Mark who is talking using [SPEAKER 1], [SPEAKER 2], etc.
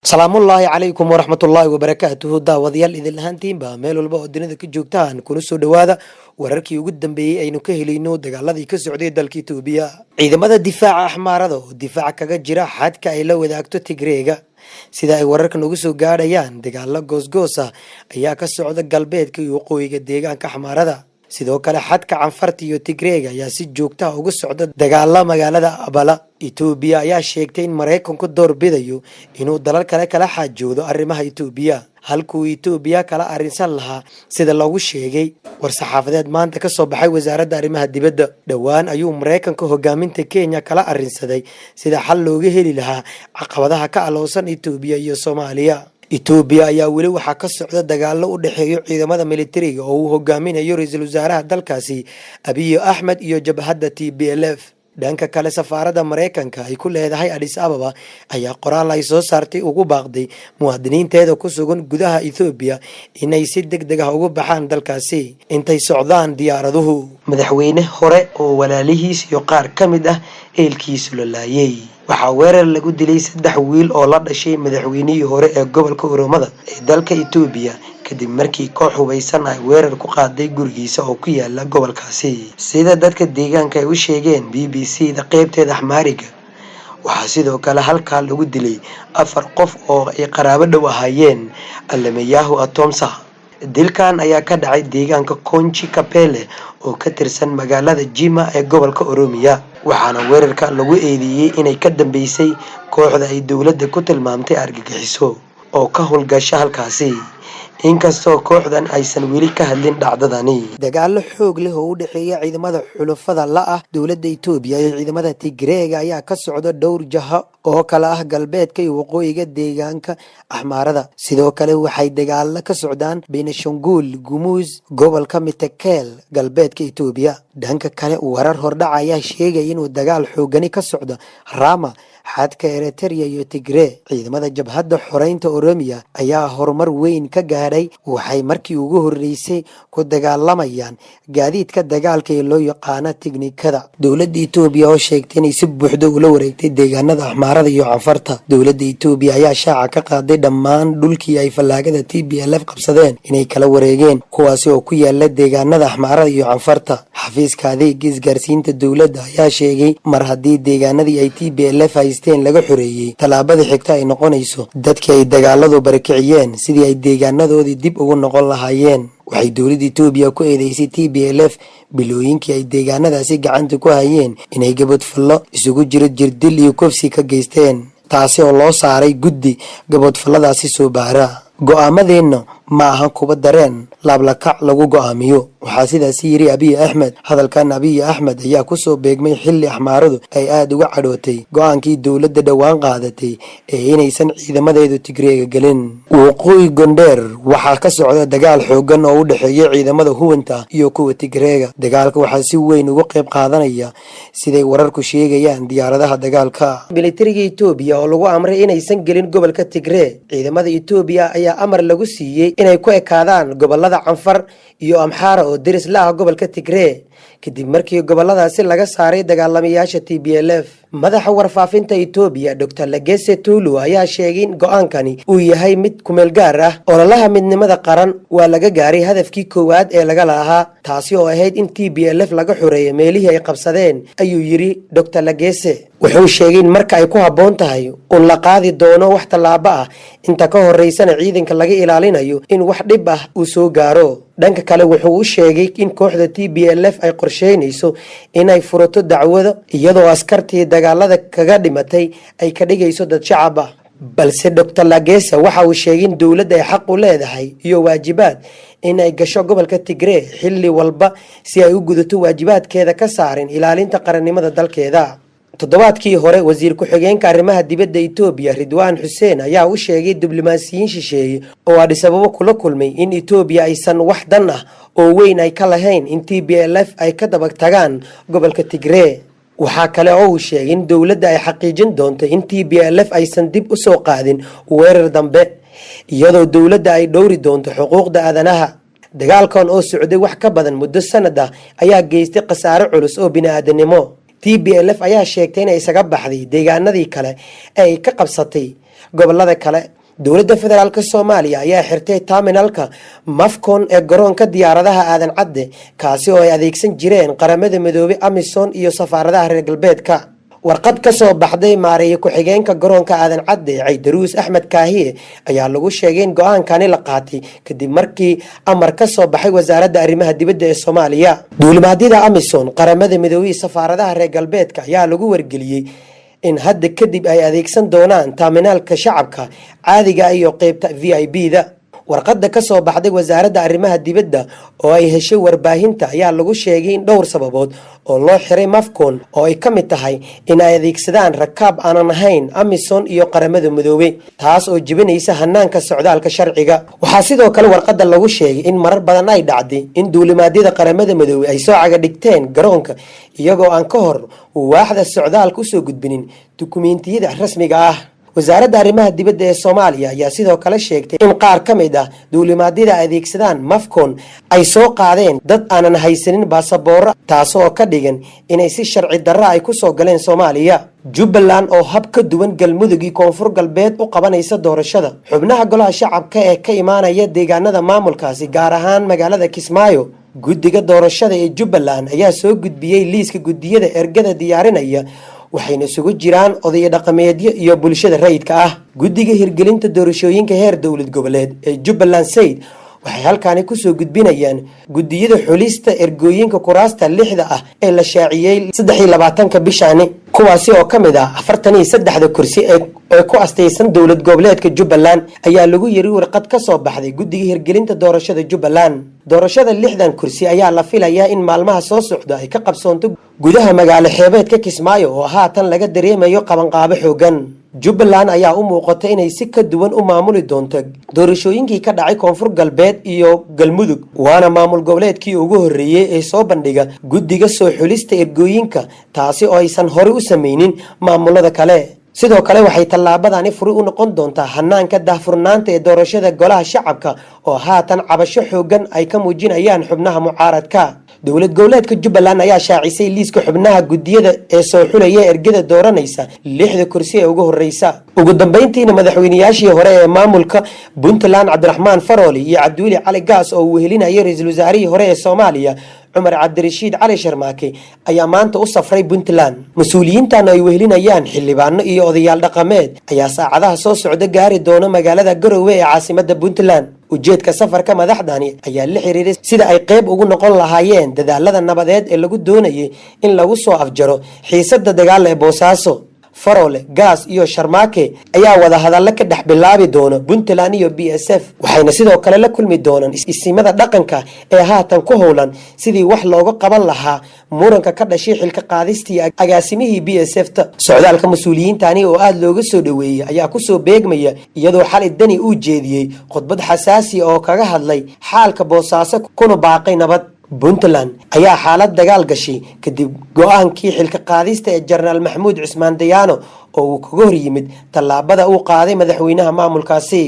[SPEAKER 1] salaamullaahi calaykum waraxmatullaahi wabarakaatuhu daawadayaal idin lahaantiinba meel walba oo dunida ka joogtaan kuna soo dhowaada wararkii ugu dambeeyey aynu ka helayno dagaaladii ka socday dalka itoobiya. ciidamada difaaca axmaarada oo difaac kaga jira xadka ay la wadaagto tigreega sida ay wararkan ugu soo gaadhayaan dagaalo goosgoos ah ayaa ka socda galbeedka iyo waqooyiga deegaanka axmaarada. sidoo kale xadka canfarta iyo tigreega ayaa si joogta uga socda dagaala magaalada abala. itoobiya ayaa sheegtay in maraykanku doorbidayo inuu dalal kale kala xaajoodo arrimaha itoobiya halkuu itoobiya kala arrinsan lahaa sida lagu sheegay war-saxaafadeed maanta ka soo baxay wasaaradda arrimaha dibadda. dhowaan ayuu maraykanka hogaaminta kenya kala arrinsaday sida xal looga heli lahaa caqabadaha ka alowsan itoobiya iyo soomaaliya. itoobiya ayaa weli waxaa ka socda dagaalo u dhexeeyo ciidamada militariga oo uu hogaaminayo ra-iisul wasaaraha dalkaasi abiy axmed iyo jabhadda TPLF. dhanka kale safaaradda maraykanka ay ku leedahay Addis Ababa ayaa qoraal ay soo saartay ugu baaqday muwaadiniinteeda ku sugan gudaha Itoobiya inay si degdeg ah uga baxaan dalkaasi intay socdaan diyaaraduhu. madaxweyne hore oo walaalihiis iyo qaar ka mid ah eelkiisu la laayay. waxaa weerar lagu dilay 3 wiil oo la dhashay madaxweynihii hore ee gobolka Oromada ee dalka Itoobiya kadib markii koox hubeysan ay weerar ku qaaday gurigiisa oo ku yaala gobolkaasi sida dadka deegaanka ay u sheegeen BBC-da qaybteeda Axmaariga. waxaa sidoo kale halkaa lagu dilay 4 qof oo ay qaraabo dhow ahaayeen Alemayahu Atomsa. dilkan ayaa ka dhacay deegaanka Konchi Kapele oo ka tirsan magaalada Jima ee gobolka Oromiya. waxaana weerarka lagu eedeeyay inay ka dambeysay kooxda ay dowladda ku tilmaamtay argagixiso oo ka howlgasha halkaasi inkastoo kooxdan aysan weli ka hadlin dhacdadani. dagaalo xoog leh oo u dhexeeya ciidamada xulafada la ah dowladda Itoobiya iyo ciidamada Tigreega ayaa ka socda dhowr jaha oo kala ah galbeedka iyo waqooyiga deegaanka Axmaarada. sidoo kale waxay dagaalo ka socdaan Benishangul Gumuz gobolka Mitekel galbeedka Itoobiya. dhanka kale warar hordhac ayaa sheegay inuu dagaal xoogani ka socdo Rama xadka Eritrea iyo Tigray. ciidamada jabhadda xoreynta Oromiya ayaa horumar weyn ka gaaray waxay markii ugu horeysay ku dagaalamayaan gaadiidka dagaalka ee loo yaqaan tiknikada. dowladda Itoobiya oo sheegtay inay si buuxda ula wareegtay deegaanada Axmaarada iyo Canfarta. dowladda Itoobiya ayaa shaaca ka qaaday dhammaan dhulkii ay fallaagada TPLF qabsadeen inay kala wareegeen kuwaasi oo ku yaala deegaanada Axmaarada iyo Canfarta. xafiiska adeegga isgaarsiinta dowladda ayaa sheegay mar haddii deegaanadii ay TPLF laga xoreeyay talaabada xigta ay noqonayso dadkii ay dagaaladu barakiciyeen sidii ay deegaanadoodii dib ugu noqon lahaayeen. waxay dowladda Itoobiya ku eedeysay TPLF bilooyinkii ay deegaanadaasi gacanta ku hayeen inay gabadfallo isugu jiro jirdil iyo kufsi ka geysteen taasi oo loo saaray guddi gabadfalladaasi soo baara. go'aamadeenna ma ahan kuba dareen laablakac lagu go'aamiyo waxaa sidaas yiri Abiy Axmed. hadalkan Abiy Axmed ayaa ku soo beegmay xilli Axmaaradu ay aad uga cadhootay go'aankii dowladda dhowaan qaadatay ee inaysan ciidamadeedu Tigreega galin. waqooyi Gondheer waxaa ka socda dagaal xoogan oo u dhexeeya ciidamada huwanta iyo kuwa Tigreega. dagaalka waxaa si weyn uga qayb qaadanaya siday wararku sheegayaan diyaaradaha dagaalka militariga Itoobiya oo lagu amray inaysan gelin gobolka Tigray. ciidamada Itoobiya ayaa amar lagu siiyay inay ku ekaadaan gobolada Canfar iyo Amhara oo deris la ah gobolka Tigray kadib markii goboladaasi laga saaray dagaalamayaasha TPLF. madaxa warfaafinta Itoobiya Dr. Legesse Tulu ayaa sheegay in go'aankani uu yahay mid kumeel gaar ah oo lalaha midnimada qaran waa laga gaaray hadafkii koowaad ee laga lahaa taasi oo ahayd in TPLF laga xoreeyo meelihii ay qabsadeen ayuu yiri Dr. Legesse. wuxuu sheegay in marka ay ku habboon tahay uu la qaadi doono wax tallaabo ah inta ka horeysana ciidanka laga ilaalinayo in wax dhib ah uu soo gaaro. dhanka kale wuxuu u sheegay in kooxda TPLF ay qorsheynayso inay furato dacwado iyadoo askartii dagaalada kaga dhimatay ay ka dhigayso dad shacab ah. balse Dr. Legesse waxa uu sheegay in dowladda ay xaq u leedahay iyo waajibaad in ay gasho gobolka Tigray xilli walba si ay u gudato waajibaadkeeda ka saarin ilaalinta qarannimada dalkeeda. toddobaadkii hore wasiir ku-xigeenka arrimaha dibadda Itoobiya Ridwan Hussein ayaa u sheegay diblomaasiyiin shisheeye oo Addis Ababa kula kulmay in Itoobiya aysan wax dan ah oo weyn ay ka lahayn in TPLF ay ka daba tagaan gobolka Tigray. waxaa kale oo uu sheegay in dowladda ay xaqiijin doonto in TPLF aysan dib u soo qaadin weerar dambe iyadoo dowladda ay dhowri doonto xuquuqda aadanaha. dagaalkan oo socday wax ka badan muddo sanad ah ayaa geystay khasaare culus oo bini'aadanimo. TPLF ayaa sheegtay inay isaga baxday deegaanadii kale ee ay ka qabsatay gobolada kale dowladda federaalka Soomaaliya ayaa xirtay terminalka Mafcon ee garoonka diyaaradaha aadan cadde kaasi oo ay adeegsan jireen qaramada midoobay Amisom iyo safaaradaha reer galbeedka. warqad ka soo baxday maareeye ku-xigeenka garoonka aadan cadde Caydaruus Axmed Kaahiye ayaa lagu sheegay in go'aankani la qaatay kadib markii amar ka soo baxay wasaaradda arrimaha dibadda ee Soomaaliya. duulimaadyada Amisom qaramada midoobay safaaradaha reer galbeedka ayaa lagu wargeliyay in hadda kadib ay adeegsan doonaan terminalka shacabka caadiga iyo qaybta VIP-da. warqadda ka soo baxday wasaaradda arrimaha dibadda oo ay heshay warbaahinta ayaa lagu sheegay in dhowr sababood oo loo xiray Mafcon oo ay ka mid tahay in ay adeegsadaan rakaab aanan ahayn Amisom iyo qaramada midoobay taas oo jibinaysa hanaanka socdaalka sharciga. waxaa sidoo kale warqadda lagu sheegay in marar badan ay dhacday in duulimaadyada qaramada midoobay ay soo caga dhigteen garoonka iyagoo aan ka hor waaxda socdaalka u soo gudbinin dukumeentiyada rasmiga ah. wasaaradda arrimaha dibadda ee Soomaaliya ayaa sidoo kale sheegtay in qaar ka mid ah duulimaadyada adeegsadaan Mafcon ay soo qaadeen dad aanan haysanin baasaboor taas oo ka dhigan inay si sharci darro ay ku soo galeen Soomaaliya. Jubbaland oo hab ka duwan Galmudug iyo Koonfur Galbeed u qabanaysa doorashada xubnaha golaha shacabka ee ka imaanaya deegaanada maamulkaasi gaar ahaan magaalada Kismaayo. guddiga doorashada ee Jubbaland ayaa soo gudbiyay liiska guddiyada ergada diyaarinaya waxayna isugu jiraan odayo dhaqameedyo iyo bulshada rayidka ah. guddiga hirgelinta doorashooyinka heer dowlad goboleed ee Jubbaland Said waxay halkaani ku soo gudbinayaan guddiyada xulista ergooyinka kuraasta 6 ah ee la shaaciyay 23 bishaani kuwaasi oo kamid ah 43 kursi ee ku astaysan dowlad goboleedka Jubbaland ayaa lagu yiri warqad ka soo baxday guddiga hirgelinta doorashada Jubbaland. doorashada 6 kursi ayaa la filayaa in maalmaha soo socda ay ka qabsoonto gudaha magaalo xeebeedka Kismaayo oo haatan laga dareemayo qabanqaabo xoogan. Jubbaland ayaa u muuqata inay si ka duwan u maamuli doonto doorashooyinkii ka dhacay Koonfur Galbeed iyo Galmudug waana maamul goboleedkii ugu horeeyay ee soo bandhiga guddiga soo xulista ergooyinka taasi oo aysan hore u sameeynin maamulada kale. sidoo kale waxay tallaabadani furi u noqon doontaa hanaanka daahfurnaanta ee doorashada golaha shacabka oo haatan cabasho xoogan ay ka muujinayaan xubnaha mucaaradka. dowlad goboleedka Jubbaland ayaa shaacisay liiska xubnaha guddiyada ee soo xulaya ergada dooranaysa 6 kursi ee ugu horeysa. ugu dambeyntiina madaxweynayaashii hore ee maamulka Puntland Cabdiraxmaan Farooli iyo Cabdiweli Cali Gaas oo wehelinaya ra'iisul wasaarihii hore ee Soomaaliya Cumar Cabdirashiid Cali Sharmaake ayaa maanta u safray Puntland. mas'uuliyiintan ay wehelinayaan xildhibaano iyo odayaal dhaqameed ayaa saacadaha soo socda gaari doona magaalada Garowe ee caasimadda Puntland. ujeedka safarka madaxdani ayaa la xiriiray sida ay qayb ugu noqon lahaayeen dadaalada nabadeed ee lagu doonayay in lagu soo afjaro xiisadda dagaal ee Boosaaso. Faroole, Gaas iyo Sharmaake ayaa wada hadallo ka dhex bilaabi doona Puntland iyo BSF waxayna sidoo kale la kulmi doonaan isimada dhaqanka ee haatan ku howlan sidii wax looga qaban lahaa muranka ka dhashay xilka qaadistii agaasimihii BSF-ta. socdaalka mas'uuliyiintani oo aad looga soo dhaweeyay ayaa ku soo beegmaya iyadoo xalay dani uu jeediyay khudbad xasaasi oo kaga hadlay xaalka Boosaaso kuna baaqay nabad. Puntland ayaa xaalad dagaal gashay kadib go'aankii xilka qaadista ee General Maxamuud Cismaan Dayano oo uu kaga hor yimid tallaabada uu qaaday madaxweynaha maamulkaasi.